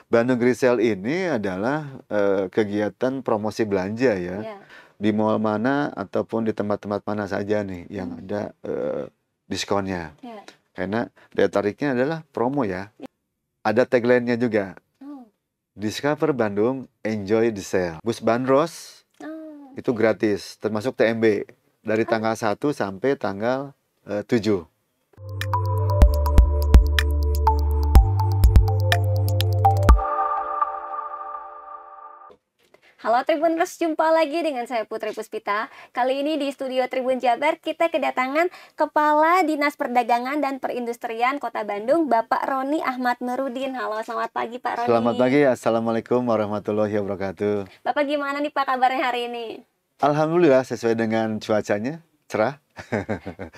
Bandung Great Sale ini adalah kegiatan promosi belanja ya, Ya. di mall mana ataupun di tempat-tempat mana saja nih yang ada diskonnya. Ya. Karena daya tariknya adalah promo ya. Ada tagline-nya juga. Oh. Discover Bandung, enjoy the sale. Bus Bandros Oh, itu oke. gratis, termasuk TMB dari tanggal 1 sampai tanggal 7. Halo Tribuners, jumpa lagi dengan saya Putri Puspita. Kali ini di studio Tribun Jabar kita kedatangan Kepala Dinas Perdagangan dan Perindustrian Kota Bandung, Bapak Roni Ahmad Nurudin. Halo, selamat pagi Pak Roni. Selamat pagi, Assalamualaikum warahmatullahi wabarakatuh. Bapak gimana nih Pak kabarnya hari ini? Alhamdulillah sesuai dengan cuacanya, cerah.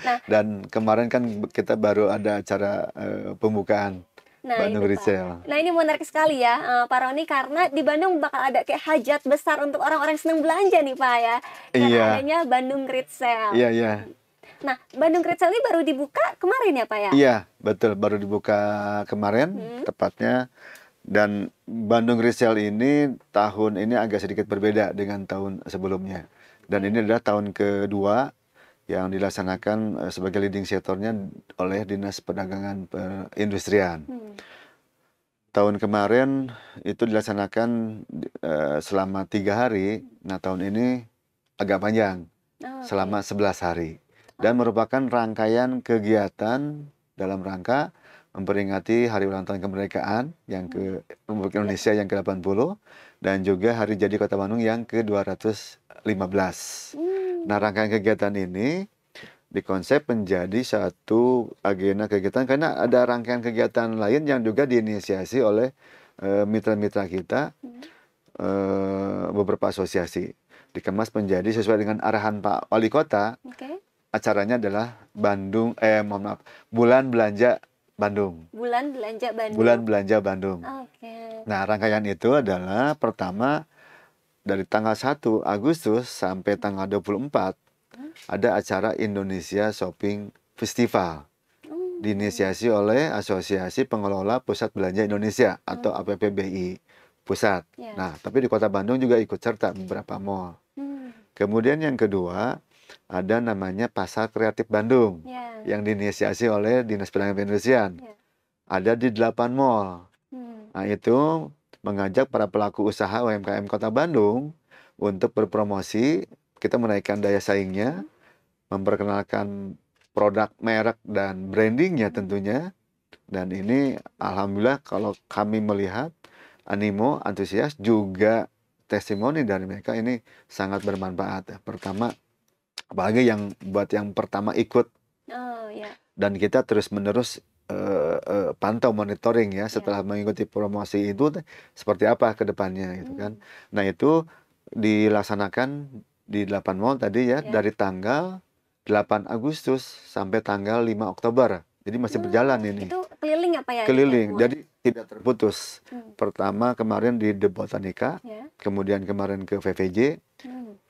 Nah, Dan kemarin kan kita baru ada acara pembukaan Bandung itu Great Pak. Sale. Nah ini menarik sekali ya Pak Roni, karena di Bandung bakal ada kayak hajat besar untuk orang-orang yang senang belanja nih Pak ya. Karena Iya, adanya Bandung Great Sale. iya, iya. Nah, Bandung Great Sale ini baru dibuka kemarin ya Pak ya? Iya, betul. Baru dibuka kemarin, tepatnya. Dan Bandung Great Sale ini tahun ini agak sedikit berbeda dengan tahun sebelumnya. Dan ini adalah tahun kedua yang dilaksanakan sebagai leading sektornya oleh Dinas Perdagangan Perindustrian. Tahun kemarin itu dilaksanakan selama 3 hari. Nah, tahun ini agak panjang, Oh, selama 11 hari. Dan merupakan rangkaian kegiatan dalam rangka memperingati Hari Ulang Tahun Kemerdekaan yang ke Republik Indonesia yang ke-80 dan juga Hari Jadi Kota Bandung yang ke-215. Nah, rangkaian kegiatan ini dikonsep menjadi satu agenda kegiatan karena ada rangkaian kegiatan lain yang juga diinisiasi oleh mitra-mitra kita, beberapa asosiasi. Dikemas menjadi sesuai dengan arahan Pak Wali Kota. Oke. Acaranya adalah Bulan Belanja Bandung. Bulan Belanja Bandung. Bulan Belanja Bandung. Oke. Nah, rangkaian itu adalah pertama dari tanggal 1 Agustus sampai tanggal 24 ada acara Indonesia Shopping Festival. Diinisiasi oleh Asosiasi Pengelola Pusat Belanja Indonesia atau APPBI Pusat. Ya. Nah, tapi di Kota Bandung juga ikut serta beberapa mall. Kemudian yang kedua, ada namanya Pasar Kreatif Bandung Ya. yang diinisiasi oleh Dinas Perdagangan Perindustrian. Ya. Ada di 8 mall. Nah, itu mengajak para pelaku usaha UMKM Kota Bandung untuk berpromosi, kita menaikkan daya saingnya, memperkenalkan produk, merek, dan brandingnya tentunya. Dan ini alhamdulillah kalau kami melihat animo, antusias, juga testimoni dari mereka ini sangat bermanfaat. Pertama, apalagi yang buat yang pertama ikut. Oh, ya. Dan kita terus-menerus pantau monitoring ya setelah mengikuti promosi itu seperti apa ke depannya gitu kan. Nah, itu dilaksanakan di 8 mall tadi ya, dari tanggal 8 Agustus sampai tanggal 5 Oktober. Jadi masih berjalan ini. Itu keliling apa ya? Keliling, jadi tidak terputus. Pertama kemarin di The Botanica, kemudian kemarin ke VVJ,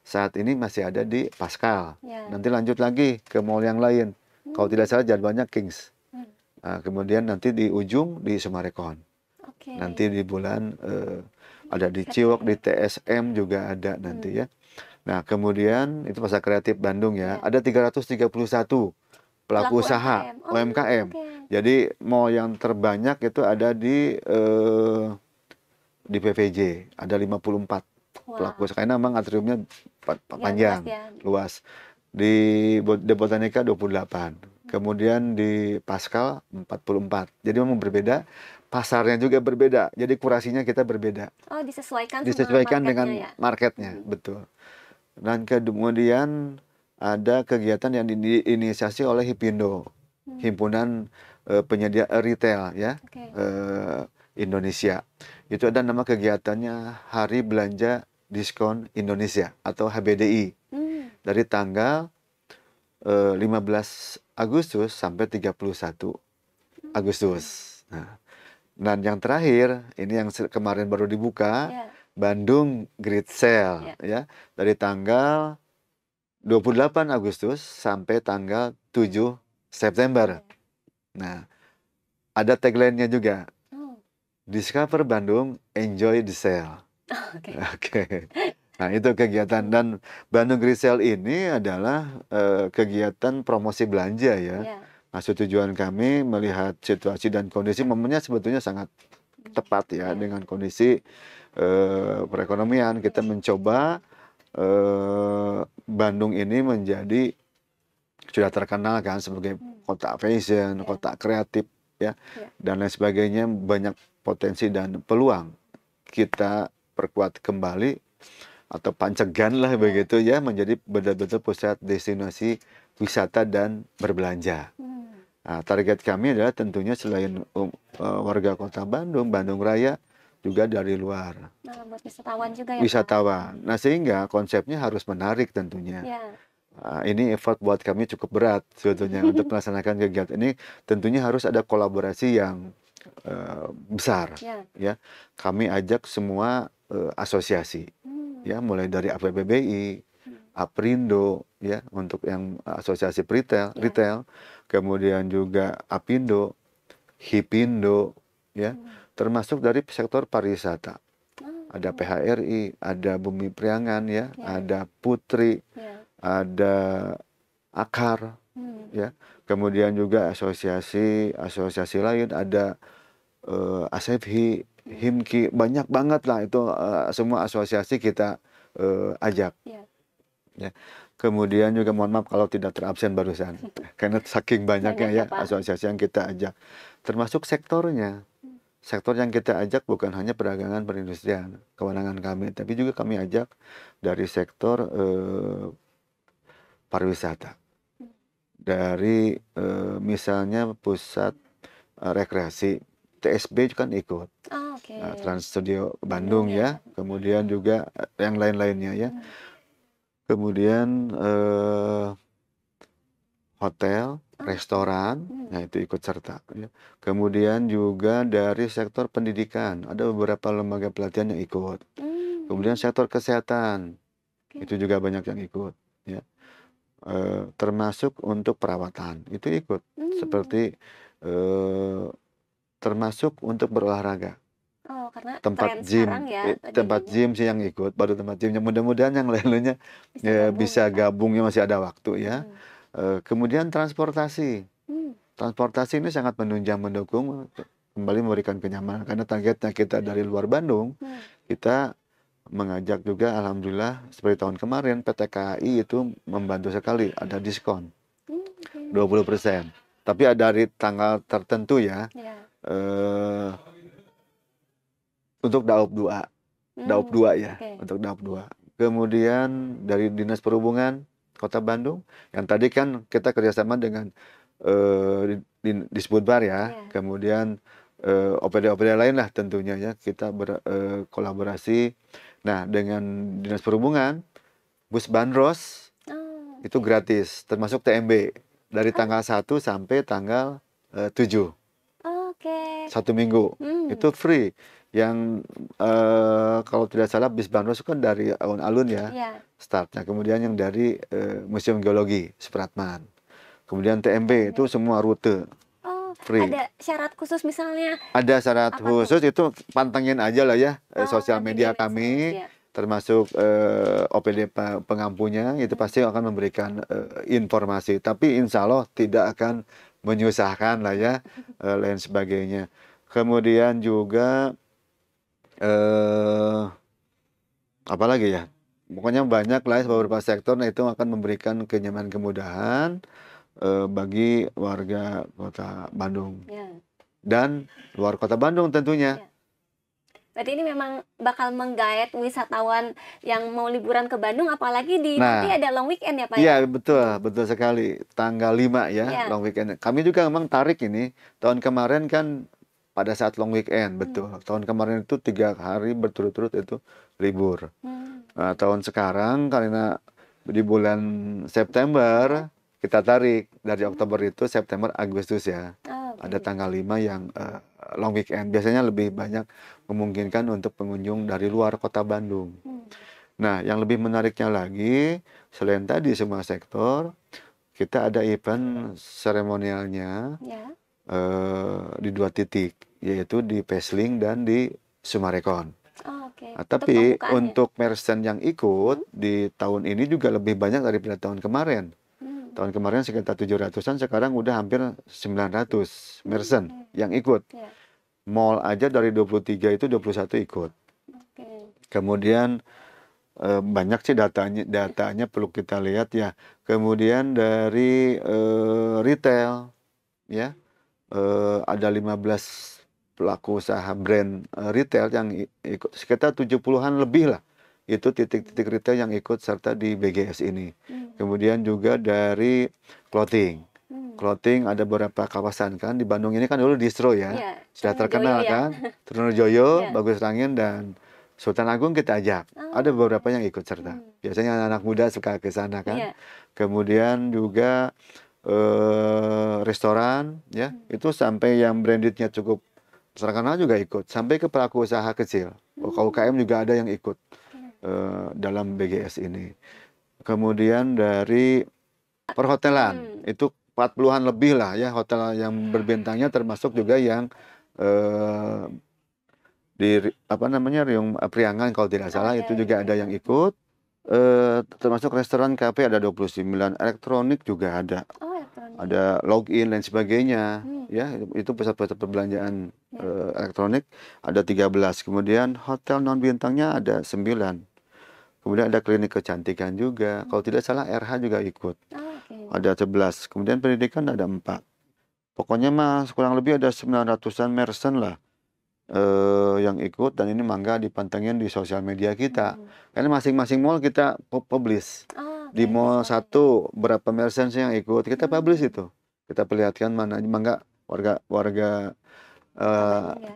saat ini masih ada di Pascal. Nanti lanjut lagi ke mall yang lain. Kalau tidak salah jadwalnya Kings. Nah, kemudian nanti di ujung di Sumarekon. Nanti di bulan ada di Ciwok, di TSM juga ada nanti ya. Nah, kemudian itu Pasar Kreatif Bandung ya. Ada 331 pelaku usaha UMKM. Jadi mall yang terbanyak itu ada di PVJ, ada 54 pelaku usaha. Karena memang atriumnya panjang, luas. Di The Botanica 28. Kemudian di Pascal 44. Jadi memang berbeda, pasarnya juga berbeda. Jadi kurasinya kita berbeda. Oh, disesuaikan dengan marketnya, betul. Dan kemudian ada kegiatan yang diinisiasi oleh Hipindo, Himpunan Penyedia Retail ya, Indonesia. Itu ada nama kegiatannya Hari Belanja Diskon Indonesia atau HBDI. Dari tanggal 15 Agustus sampai 31 Agustus. Nah, dan yang terakhir, ini yang kemarin baru dibuka, Bandung Great Sale ya, dari tanggal 28 Agustus sampai tanggal 7 September. Nah, ada tagline-nya juga. Discover Bandung, enjoy the sale. Oke. Oke. Nah, itu kegiatan, dan Bandung Resale ini adalah kegiatan promosi belanja ya. Ya. Maksud tujuan kami melihat situasi dan kondisi momennya sebetulnya sangat tepat ya, dengan kondisi perekonomian. Kita mencoba Bandung ini menjadi sudah terkenal kan sebagai kota fashion, kota kreatif ya, dan lain sebagainya. Banyak potensi dan peluang kita perkuat kembali atau pancegan lah begitu ya, menjadi betul-betul pusat destinasi wisata dan berbelanja. Nah, target kami adalah tentunya selain warga kota Bandung, Bandung Raya, juga dari luar. Nah, buat wisatawan juga ya, wisatawan. Nah, sehingga konsepnya harus menarik tentunya. Ini effort buat kami cukup berat sebetulnya untuk melaksanakan kegiatan ini. Tentunya harus ada kolaborasi yang besar ya. Kami ajak semua asosiasi ya, mulai dari APBBI, Aprindo ya untuk yang asosiasi retail, kemudian juga Apindo, Hipindo ya, termasuk dari sektor pariwisata. Ada PHRI, ada Bumi Priangan ya, ada Putri, ada Akar ya. Kemudian juga asosiasi lain, ada ASEPHI, HIMKI, banyak banget lah itu, semua asosiasi kita ajak. Ya. Kemudian juga mohon maaf kalau tidak terabsen barusan, karena saking banyaknya ya asosiasi yang kita ajak, termasuk sektornya. Sektor yang kita ajak bukan hanya perdagangan perindustrian, kewenangan kami, tapi juga kami ajak dari sektor pariwisata, dari misalnya pusat rekreasi, TSB kan ikut, Trans Studio Bandung ya, kemudian juga yang lain-lainnya ya. Kemudian hotel, restoran, nah itu ikut serta. Ya. Kemudian juga dari sektor pendidikan, ada beberapa lembaga pelatihan yang ikut. Kemudian sektor kesehatan, itu juga banyak yang ikut. Ya. Termasuk untuk perawatan, itu ikut. Seperti termasuk untuk berolahraga. Karena tempat gym ya, tempat gym sih yang ikut, baru tempat gymnya. Mudah-mudahan yang lainnya bisa gabungnya, masih ada waktu ya. Kemudian transportasi ini sangat menunjang, mendukung, kembali memberikan kenyamanan, karena targetnya kita dari luar Bandung. Kita mengajak juga, alhamdulillah seperti tahun kemarin PT KAI itu membantu sekali, ada diskon 20%, tapi ada dari tanggal tertentu ya. Untuk Daop 2 ya, untuk Daop 2. Kemudian dari Dinas Perhubungan Kota Bandung, yang tadi kan kita kerjasama dengan Disbudbar ya, kemudian OPD-OPD lain lah tentunya ya, kita berkolaborasi. Nah, dengan Dinas Perhubungan, bus bandros itu gratis, termasuk TMB, dari tanggal 1 sampai tanggal 7. 1 minggu, itu free. Yang kalau tidak salah bis bandros kan dari alun-alun ya, startnya. Kemudian yang dari Museum Geologi Supratman. Kemudian TMB itu semua rute free. Ada syarat khusus misalnya? Ada syarat khusus, itu pantengin aja lah ya sosial media kami, termasuk OPD pengampunya, itu pasti akan memberikan informasi. Tapi insya Allah tidak akan menyusahkan lah ya, lain sebagainya. Kemudian juga apalagi ya, pokoknya banyak lah beberapa sektor. Nah, itu akan memberikan kenyamanan, kemudahan bagi warga kota Bandung dan luar kota Bandung tentunya. Berarti ini memang bakal menggait wisatawan yang mau liburan ke Bandung, apalagi nanti ada long weekend ya Pak? Iya, betul sekali, tanggal 5 ya, long weekend. Kami juga memang tarik ini, tahun kemarin kan pada saat long weekend, betul. Tahun kemarin itu 3 hari berturut-turut itu libur. Nah, tahun sekarang karena di bulan September kita tarik dari Oktober itu September Agustus ya. Ada tanggal 5 yang long weekend. Biasanya lebih banyak memungkinkan untuk pengunjung dari luar kota Bandung. Nah, yang lebih menariknya lagi, selain tadi semua sektor, kita ada event seremonialnya di 2 titik yaitu di Peslink dan di Summarecon. Okay. Tapi untuk merchant yang ikut di tahun ini juga lebih banyak daripada tahun kemarin. Tahun kemarin sekitar 700-an, sekarang udah hampir 900 merchant yang ikut. Mall aja dari 23 itu 21 ikut. Kemudian banyak sih datanya perlu kita lihat ya. Kemudian dari retail ya, ada 15 pelaku usaha brand retail yang ikut, sekitar 70-an lebih lah. Itu titik-titik retail yang ikut serta di BGS ini. Kemudian juga dari clothing. Clothing ada beberapa kawasan kan. Di Bandung ini kan dulu distro ya. Sudah terkenal kan. Trunojoyo, Bagus Rangin, dan Sultan Agung kita ajak. Ada beberapa yang ikut serta. Biasanya anak muda suka ke sana kan. Kemudian juga restoran ya. Itu sampai yang brandednya cukup terkenal juga ikut, sampai ke pelaku usaha kecil. UKM juga ada yang ikut dalam BGS ini. Kemudian dari perhotelan itu 40-an lebih lah ya, hotel yang berbintangnya, termasuk juga yang di Riung Priangan kalau tidak salah, itu juga ada yang ikut. Termasuk restoran, kafe ada 29, elektronik juga ada. Ada login dan sebagainya ya, itu pusat-pusat perbelanjaan elektronik ada 13. Kemudian hotel non bintangnya ada 9. Kemudian ada klinik kecantikan juga, kalau tidak salah RH juga ikut. Ada 11. Kemudian pendidikan ada 4. Pokoknya mah kurang lebih ada 900-an merchant lah yang ikut, dan ini mangga dipantengin di sosial media kita. Karena masing-masing mall kita publish. Di mall satu berapa merchant yang ikut, kita publish itu. Kita perlihatkan mana mangga warga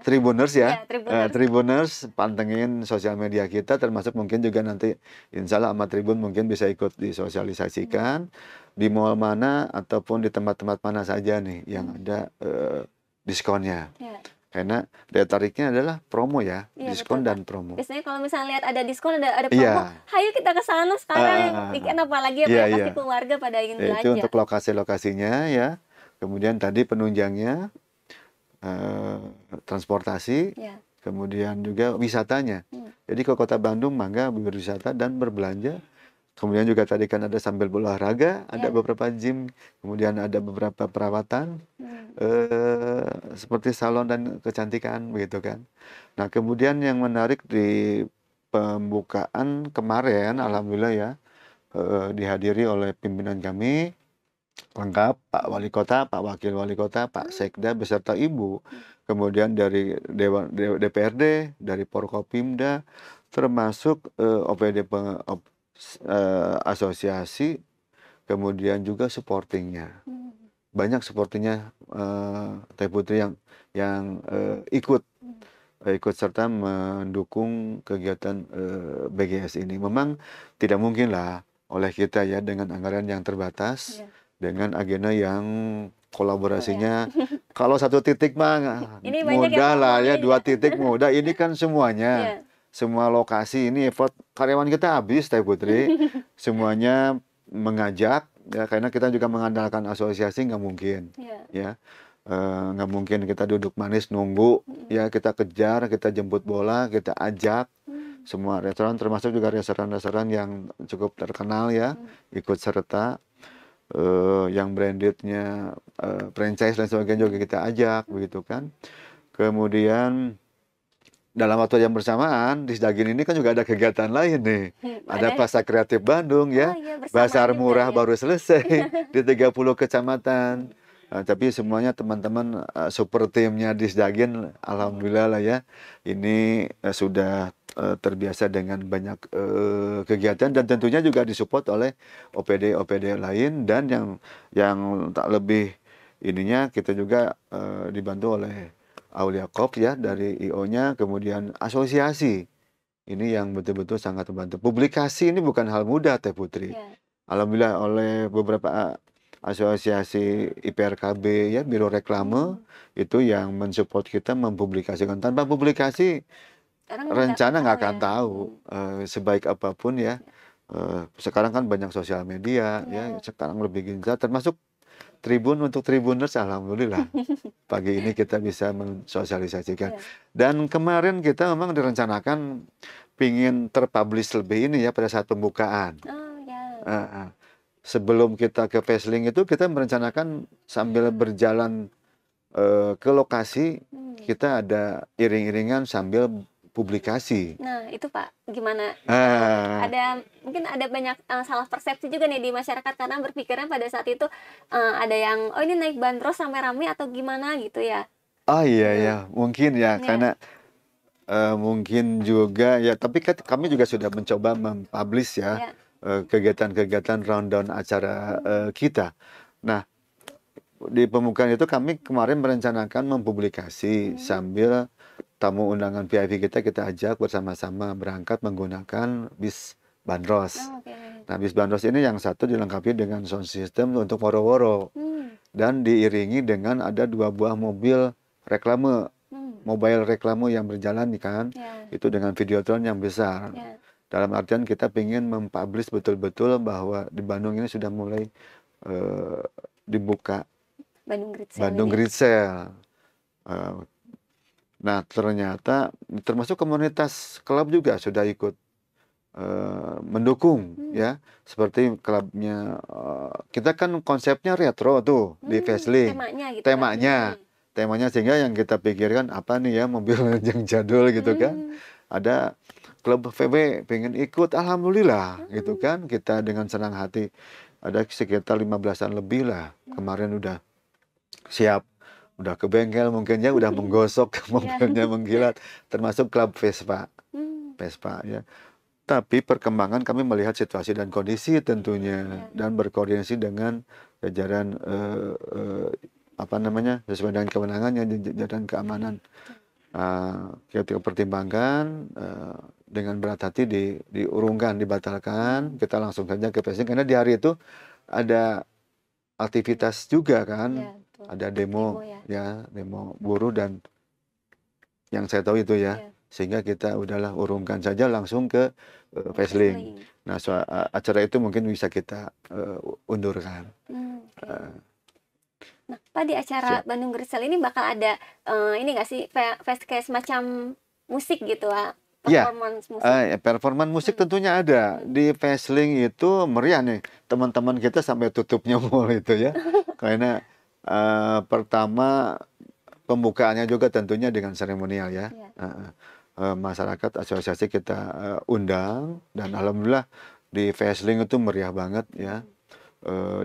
Tribuners ya, Tribuners pantengin sosial media kita, termasuk mungkin juga nanti insya Allah sama Tribun mungkin bisa ikut disosialisasikan di mall mana ataupun di tempat-tempat mana saja nih yang ada diskonnya. Karena daya tariknya adalah promo ya, diskon dan promo. Biasanya kalau misalnya lihat ada diskon, ada promo, hayu kita ke sana sekarang. Weekend apalagi ya, pasti keluarga pada ingin belanja. Itu untuk lokasi-lokasinya ya. Kemudian tadi penunjangnya, transportasi, kemudian juga wisatanya. Jadi ke Kota Bandung mangga berwisata dan berbelanja. Kemudian juga tadi kan ada sambil berolahraga, ada beberapa gym, kemudian ada beberapa perawatan, seperti salon dan kecantikan begitu kan. Nah kemudian yang menarik di pembukaan kemarin, alhamdulillah ya, dihadiri oleh pimpinan kami lengkap, Pak Wali Kota, Pak Wakil Wali Kota, Pak Sekda beserta Ibu, kemudian dari Dewan DPRD, dari Porkopimda, termasuk OPD asosiasi, kemudian juga supportingnya. Banyak supportingnya Teh Putri yang ikut serta mendukung kegiatan BGS ini. Memang tidak mungkin lah oleh kita ya, dengan anggaran yang terbatas, dengan agenda yang kolaborasinya. Kalau 1 titik mah mudah lah ya, 2 titik mudah. Ini kan semuanya. Semua lokasi ini effort karyawan kita habis, Teh Putri. Semuanya mengajak ya, karena kita juga mengandalkan asosiasi, nggak mungkin ya, nggak mungkin kita duduk manis nunggu ya. Kita kejar, kita jemput bola, kita ajak semua restoran, termasuk juga restoran-restoran yang cukup terkenal ya, ikut serta. Yang brandednya franchise dan sebagainya juga kita ajak begitu kan. Kemudian dalam waktu yang bersamaan di Sdagin ini kan juga ada kegiatan lain nih. Ada Pasar Kreatif Bandung ya. Pasar murah baru selesai di 30 kecamatan. Tapi semuanya teman-teman super timnya di Sdagin, alhamdulillah lah ya. Ini sudah terbiasa dengan banyak kegiatan, dan tentunya juga disupport oleh OPD lain, dan yang tak lebih ininya kita juga dibantu oleh Aulia Corp ya, dari IO-nya, kemudian asosiasi. Ini yang betul-betul sangat membantu. Publikasi ini bukan hal mudah, Teh Putri. Alhamdulillah oleh beberapa asosiasi IPRKB ya, Biro Reklame, itu yang mensupport kita mempublikasikan. Tanpa publikasi rencana nggak akan tahu sebaik apapun ya. Sekarang kan banyak sosial media ya, sekarang lebih gencar, termasuk Tribun untuk Tribuners, alhamdulillah. Pagi ini kita bisa mensosialisasikan. Dan kemarin kita memang direncanakan pingin terpublish lebih ini ya pada saat pembukaan. Sebelum kita ke Fesling itu kita merencanakan sambil berjalan ke lokasi kita ada iring-iringan sambil publikasi. Nah itu Pak gimana? Mungkin ada banyak salah persepsi juga nih di masyarakat karena berpikirnya pada saat itu ada yang ini naik bandros rame-rame atau gimana gitu ya? Oh iya ya mungkin ya karena mungkin juga ya tapi kami juga sudah mencoba mempublish ya kegiatan-kegiatan rundown acara kita. Nah di pembukaan itu kami kemarin merencanakan mempublikasi sambil tamu undangan VIP kita ajak bersama-sama berangkat menggunakan bis bandros. Nah bis bandros ini yang satu dilengkapi dengan sound system untuk woro-woro dan diiringi dengan ada 2 buah mobil reklame, mobile reklame yang berjalan kan, itu dengan videotron yang besar. Dalam artian kita ingin mempublish betul-betul bahwa di Bandung ini sudah mulai dibuka Bandung Great Sale. Nah ternyata termasuk komunitas klub juga sudah ikut mendukung ya, seperti klubnya kita kan konsepnya retro tuh di Fesling, temanya sehingga yang kita pikirkan apa nih ya mobil yang jadul gitu kan, ada klub VW pengen ikut, alhamdulillah gitu kan, kita dengan senang hati ada sekitar 15-an lebih lah kemarin udah siap. Udah ke bengkel mungkin ya, udah menggosok mobilnya mengkilat, termasuk klub Vespa ya. Tapi perkembangan kami melihat situasi dan kondisi tentunya dan berkoordinasi dengan jajaran apa namanya sesuai dengan kewenangannya, jajaran keamanan. Kita pertimbangkan dengan berat hati diurungkan, dibatalkan. Kita langsung saja ke Fesling karena di hari itu ada aktivitas juga kan. Ada demo demo buruh dan yang saya tahu itu ya, sehingga kita udahlah urungkan saja langsung ke Fesling. Nah acara itu mungkin bisa kita undurkan. Nah Pak di acara Bandung Great Sale ini bakal ada ini nggak sih kayak semacam musik gitu performance musik? Performance musik tentunya ada di Fesling itu meriah nih, teman-teman kita sampai tutupnya mall itu ya karena pertama pembukaannya juga tentunya dengan seremonial ya. Masyarakat asosiasi kita undang dan alhamdulillah di Fesling itu meriah banget ya.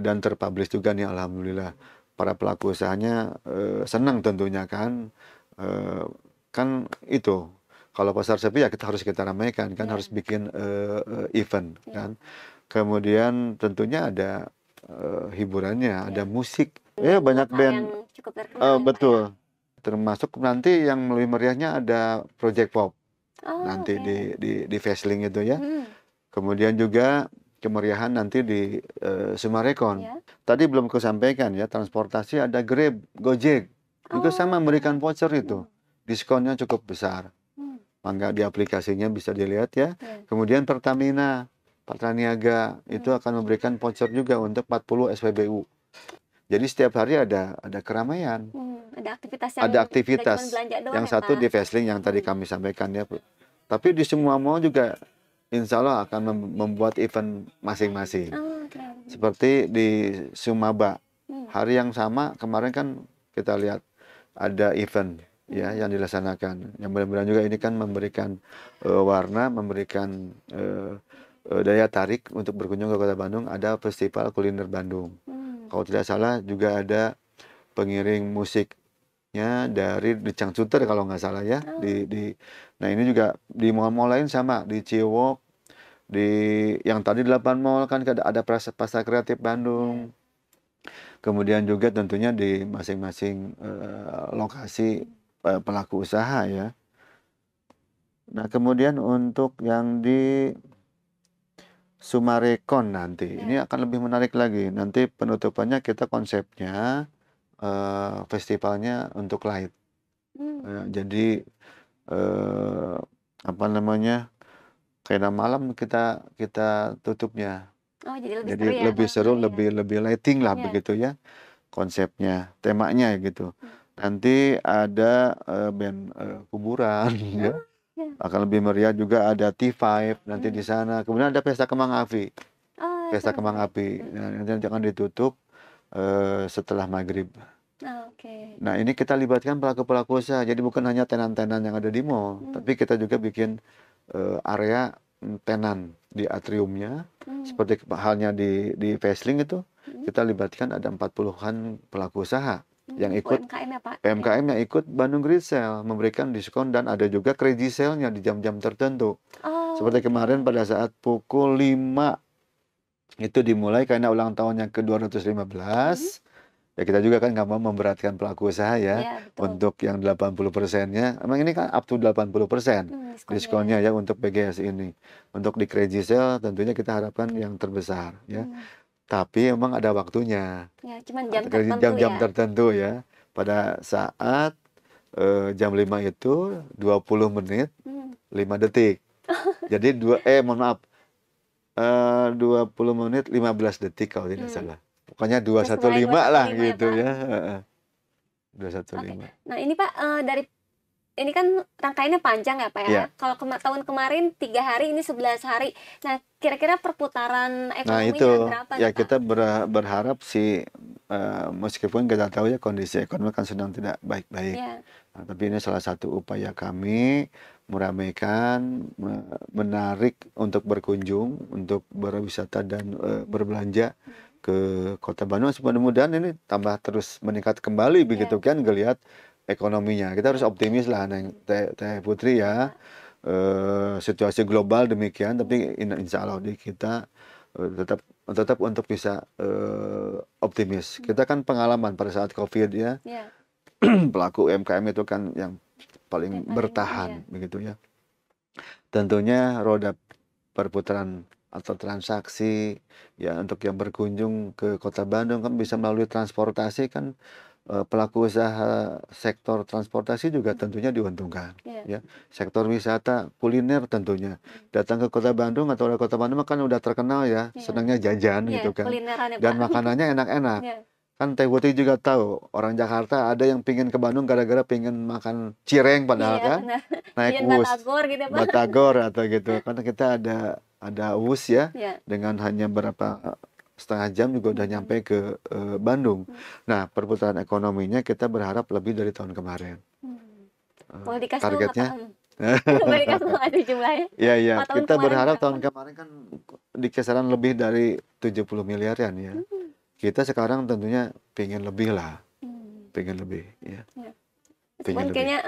Dan terpublish juga nih alhamdulillah. Para pelaku usahanya senang tentunya kan. Kan itu kalau pasar sepi ya harus kita ramaikan kan, harus bikin event kan. Kemudian tentunya ada hiburannya, ada musik. Banyak band. Betul. Termasuk nanti yang lebih meriahnya ada Project Pop. Nanti di Fesling itu ya. Kemudian juga kemeriahan nanti di Sumarekon. Tadi belum kusampaikan ya, transportasi ada Grab, Gojek. Juga sama memberikan voucher itu. Diskonnya cukup besar. Maka di aplikasinya bisa dilihat ya. Kemudian Pertamina, Patraniaga itu akan memberikan voucher juga untuk 40 SPBU. Jadi setiap hari ada keramaian. Ada aktivitas yang satu di Fesling yang tadi kami sampaikan ya. Tapi di semua mall juga insya Allah akan membuat event masing-masing. Seperti di Sumaba. Hari yang sama kemarin kan kita lihat ada event ya yang dilaksanakan. Yang mudah-mudahan juga ini kan memberikan warna, memberikan daya tarik untuk berkunjung ke Kota Bandung. Ada Festival Kuliner Bandung. Kalau tidak salah juga ada pengiring musiknya dari Decang Suter kalau nggak salah ya. Nah ini juga di mall-mall lain sama, di Ciwok, di yang tadi 8 mall kan ada pasar kreatif Bandung. Kemudian juga tentunya di masing-masing lokasi pelaku usaha ya. Nah kemudian untuk yang di Sumarekon nanti ini akan lebih menarik lagi. Nanti penutupannya kita konsepnya festivalnya untuk light. Jadi apa namanya kayak malam kita tutupnya Oh, jadi lebih Jadi seru ya lebih kalau seru, main ya? lebih lighting lah Iya. begitu ya konsepnya, temanya gitu. Hmm. Nanti ada band kuburan ya. Oh, ya. Akan lebih meriah juga ada T5 nanti di Hmm. sana. Kemudian ada pesta kembang api. Oh, Pesta kembang seru-seru. api. Nah, nanti akan ditutup setelah maghrib. Oh, oke. Nah, ini kita libatkan pelaku-pelaku usaha. Jadi bukan hanya tenan-tenan yang ada di mall, tapi kita juga bikin area tenan di atriumnya. Seperti halnya di Fesling itu, kita libatkan ada 40-an pelaku usaha yang ikut UMKM ya Pak? PMKM yang ikut Bandung Great Sale, memberikan diskon dan ada juga crazy sale-nya di jam-jam tertentu. Oh, Seperti kemarin pada saat pukul 5 itu dimulai karena ulang tahun yang ke-215. Ya kita juga kan nggak mau memberatkan pelaku usaha ya, Iya, betul. untuk yang 80%-nya. Emang ini kan up to 80% diskonnya ya untuk PGS ini. Untuk di crazy sale tentunya kita harapkan yang terbesar ya. Tapi emang ada waktunya. Ya, cuman jam Atau tertentu jam-jam ya. tertentu ya. Pada saat jam 5 itu 20 menit 5 detik. Jadi mohon maaf, 20 menit 15 detik kalau tidak salah. Pokoknya 215 lah 215 gitu ya, ya. Pak? 215. Oke. Nah ini Pak, dari ini kan rangkaiannya panjang ya Pak ya. Iya. Kalau tahun kemarin 3 hari, ini 11 hari. Nah kira-kira perputaran Nah ekonominya itu berapa ya nih Pak? kita berharap sih meskipun kita tahu ya kondisi ekonomi kan sedang tidak baik-baik. Iya. Nah, tapi ini salah satu upaya kami meramaikan, menarik untuk berkunjung, untuk berwisata dan berbelanja ke Kota Bandung. Mudah-mudahan ini tambah terus meningkat kembali begitu kan ngelihat ekonominya. Kita harus optimis lah Neng Teh Putri ya. Situasi global demikian, tapi insya Allah di kita tetap untuk bisa optimis. Kita kan pengalaman pada saat COVID ya, pelaku UMKM itu kan yang paling bertahan begitu ya. Tentunya roda perputaran atau transaksi ya untuk yang berkunjung ke Kota Bandung kan bisa melalui transportasi kan. Pelaku usaha sektor transportasi juga tentunya diuntungkan ya. Sektor wisata kuliner tentunya datang ke Kota Bandung atau Kota Bandung kan udah terkenal ya, senangnya jajan gitu kan, dan makanannya enak-enak. Kan Teh Putri juga tahu orang Jakarta ada yang pingin ke Bandung gara-gara pingin makan cireng padahal kan naik bus Batagor gitu ya Pak. Batagor atau gitu karena kita ada bus ya dengan hanya berapa setengah jam juga udah nyampe ke Bandung. Nah, perputaran ekonominya kita berharap lebih dari tahun kemarin. Targetnya. Boleh dikasih tahu ada jumlahnya? Iya. Kita berharap tahun kemarin kan di kisaran lebih dari 70 miliaran ya. Kita sekarang tentunya pengen lebih lah. Pengen lebih ya. Cuman kayaknya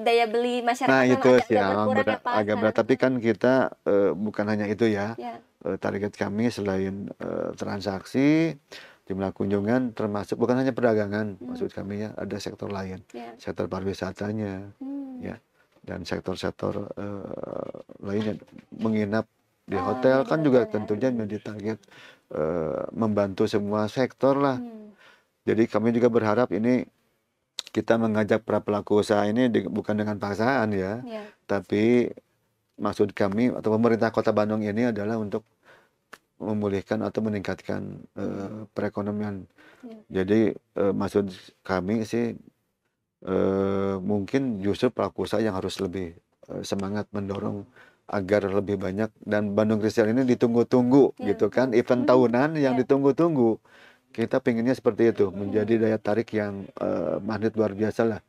daya beli masyarakat nah itu sih agak berat, tapi kan kita bukan hanya itu ya. Target kami selain transaksi, jumlah kunjungan termasuk bukan hanya perdagangan, maksud kami ya ada sektor lain, sektor pariwisatanya, ya, dan sektor-sektor lainnya menginap di hotel kan juga tentunya menjadi target membantu semua sektor lah. Jadi kami juga berharap ini kita mengajak para pelaku usaha ini bukan dengan paksaan ya, tapi maksud kami atau pemerintah Kota Bandung ini adalah untuk memulihkan atau meningkatkan perekonomian. Jadi maksud kami sih mungkin justru pelaku usaha yang harus lebih semangat mendorong agar lebih banyak, dan Bandung Great Sale ini ditunggu-tunggu gitu kan, event tahunan yang ditunggu-tunggu. Kita pinginnya seperti itu, menjadi daya tarik yang magnet luar biasa lah.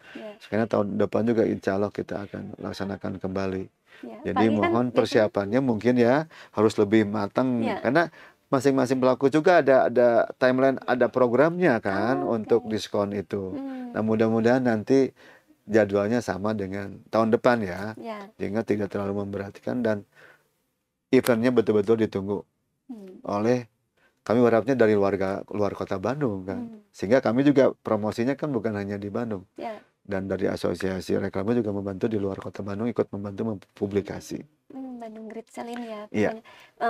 Karena tahun depan juga insya Allah kita akan laksanakan kembali. Jadi mohon persiapannya mungkin ya harus lebih matang, karena masing-masing pelaku juga ada timeline, ada programnya kan untuk diskon itu. Nah mudah-mudahan nanti jadwalnya sama dengan tahun depan ya, sehingga tidak terlalu memberatkan dan eventnya betul-betul ditunggu oleh kami, berharapnya dari luar Kota Bandung kan, sehingga kami juga promosinya kan bukan hanya di Bandung, dan dari asosiasi reklame juga membantu di luar Kota Bandung ikut membantu mempublikasi. Bandung Great Sale ini ya, iya.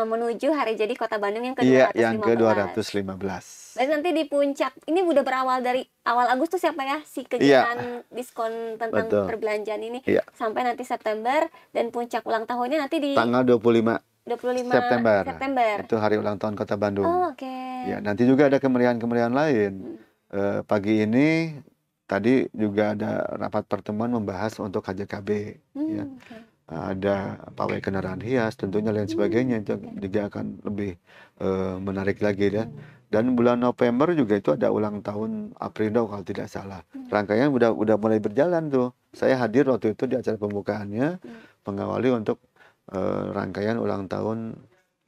Menuju hari jadi Kota Bandung yang ke-215. Iya, yang ke-215. Berarti nanti di puncak, ini udah berawal dari awal Agustus ya Pak ya, si kegiatan diskon tentang perbelanjaan ini, sampai nanti September, dan puncak ulang tahunnya nanti di tanggal 25 September. Itu hari ulang tahun Kota Bandung. Oh, oke. Ya, nanti juga ada kemeriahan-kemeriahan lain. Pagi ini tadi juga ada rapat pertemuan membahas untuk KJKB. Ya. Ada pawai kendaraan hias, tentunya lain sebagainya, itu juga akan lebih menarik lagi ya. Dan bulan November juga itu ada ulang tahun Aprindo kalau tidak salah. Rangkaian udah mulai berjalan tuh. Saya hadir waktu itu di acara pembukaannya, mengawali untuk rangkaian ulang tahun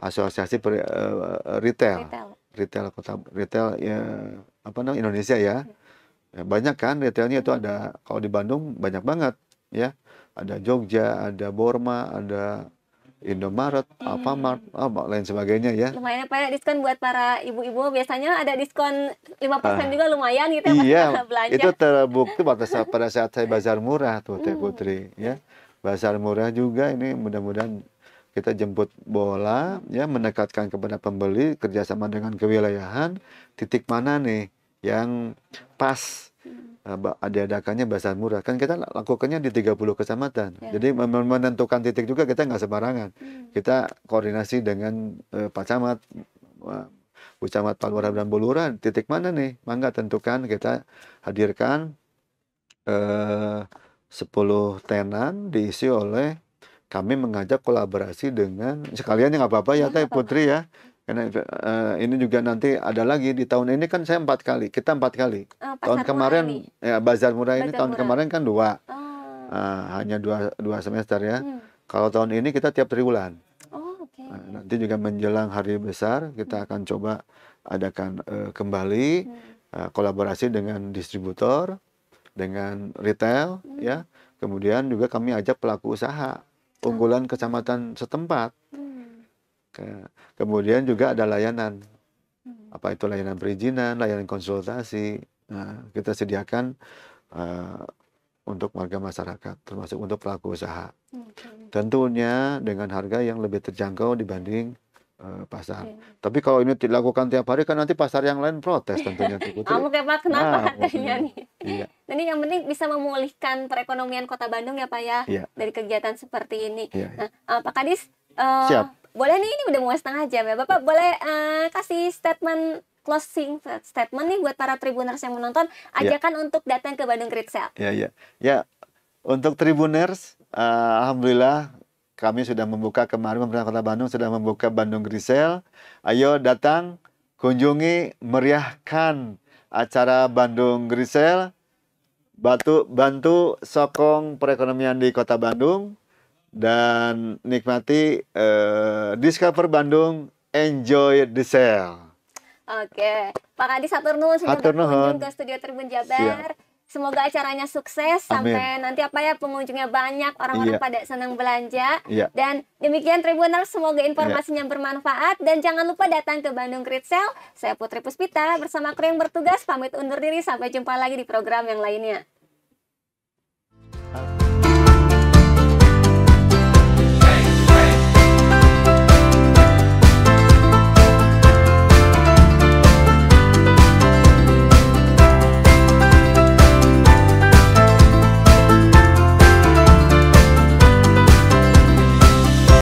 Asosiasi Retail Kota Retail ya, Indonesia ya. Ya, banyak kan retailnya itu ada, kalau di Bandung banyak banget ya. Ada Jogja, ada Borma, ada Indomaret, Alfamart, lain sebagainya ya. Lumayan apa ya diskon buat para ibu-ibu, biasanya ada diskon 5% juga lumayan gitu ya, iya, belanja. Itu terbukti pada saat saya bazar murah tuh Teh Putri ya. Bazar murah juga ini mudah-mudahan kita jemput bola ya, mendekatkan kepada pembeli, kerjasama dengan kewilayahan, titik mana nih yang pas diadakannya bazar murah. Kan kita lakukannya di 30 kecamatan. Ya. Jadi menentukan titik juga kita nggak sembarangan. Kita koordinasi dengan Pak Camat, Bu Camat, Pak Lurah dan Bu Lurah, titik mana nih? Mangga tentukan, kita hadirkan 10 tenan diisi oleh, kami mengajak kolaborasi dengan, sekalian nggak apa-apa ya Teh Putri ya. Karena ini juga nanti ada lagi di tahun ini kan saya 4 kali, kita 4 kali. Tahun kemarin ya bazar murah ini tahun kemarin kan 2, hanya 2 semester ya. Kalau tahun ini kita tiap triwulan. Nanti juga menjelang hari besar kita akan coba adakan kembali kolaborasi dengan distributor, dengan retail ya. Kemudian juga kami ajak pelaku usaha unggulan kecamatan setempat. Kemudian juga ada layanan, apa itu layanan perizinan, layanan konsultasi. Nah, kita sediakan untuk warga masyarakat, termasuk untuk pelaku usaha. Tentunya dengan harga yang lebih terjangkau dibanding pasar. Tapi kalau ini dilakukan tiap hari kan nanti pasar yang lain protes tentunya. Kamu Pak, kenapa harganya nih? Iya. Ini yang penting bisa memulihkan perekonomian Kota Bandung ya Pak ya, dari kegiatan seperti ini. Nah, Pak Kadis, siap. Boleh nih, ini udah mau setengah jam ya Bapak, boleh kasih closing statement nih buat para Tribuners yang menonton, ajakan untuk datang ke Bandung Great Sale. Ya, untuk Tribuners, alhamdulillah kami sudah membuka kemarin, pemerintah Kota Bandung sudah membuka Bandung Great Sale. Ayo datang, kunjungi, meriahkan acara Bandung Great Sale, bantu sokong perekonomian di Kota Bandung, dan nikmati Discover Bandung, enjoy the sale. Oke, Pak Kadis hatur nuhun sudah berkunjung ke studio Tribun Jabar. Semoga acaranya sukses. Amin. Sampai nanti pengunjungnya banyak, orang-orang pada senang belanja. Dan demikian Tribuners, semoga informasinya bermanfaat, dan jangan lupa datang ke Bandung Great Sale. Saya Putri Puspita bersama kru yang bertugas pamit undur diri, sampai jumpa lagi di program yang lainnya.